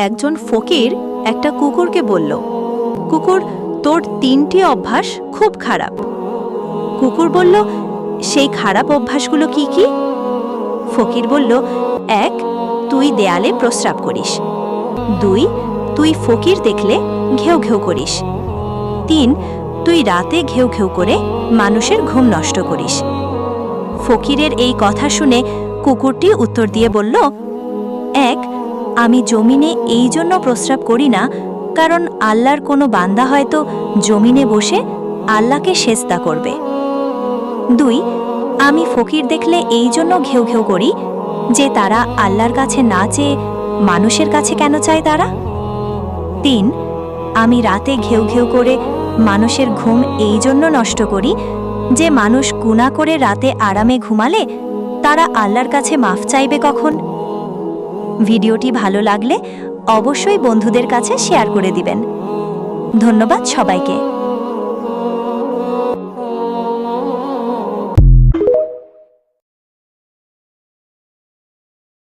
একজন ফকির একটা কুকুরকে বলল, কুকুর, তোর 3টি অভ্যাস খুব খারাপ। কুকুর বলল, সেই খারাপ অভ্যাসগুলো কি কি? ফকির বলল, 1, তুই দেয়ালে প্রস্রাব করিস। 2, তুই ফকির দেখলে ঘেউ ঘেউ করিস। 3, তুই রাতে ঘেউ ঘেউ করে মানুষের ঘুম নষ্ট করিস। ফকিরের এই কথা শুনে কুকুরটি উত্তর দিয়ে বলল, 1, আমি জমিনে এই জন্য প্রস্রাব করি না, কারণ আল্লাহর কোনো বান্দা হয়তো জমিনে বসে আল্লাহকে সেজদা করবে। 2, আমি ফকির দেখলে এই জন্য ঘেউ ঘেউ করি যে তারা আল্লাহর কাছে না চেয়ে মানুষের কাছে কেন চায় তারা। 3, আমি রাতে ঘেউ ঘেউ করে মানুষের ঘুম এই জন্য নষ্ট করি যে মানুষ গুনাহ করে রাতে আরামে ঘুমালে তারা আল্লাহর কাছে মাফ চাইবে কখন। ভিডিওটি ভালো লাগলে অবশ্যই বন্ধুদের কাছে শেয়ার করে দিবেন। ধন্যবাদ সবাইকে।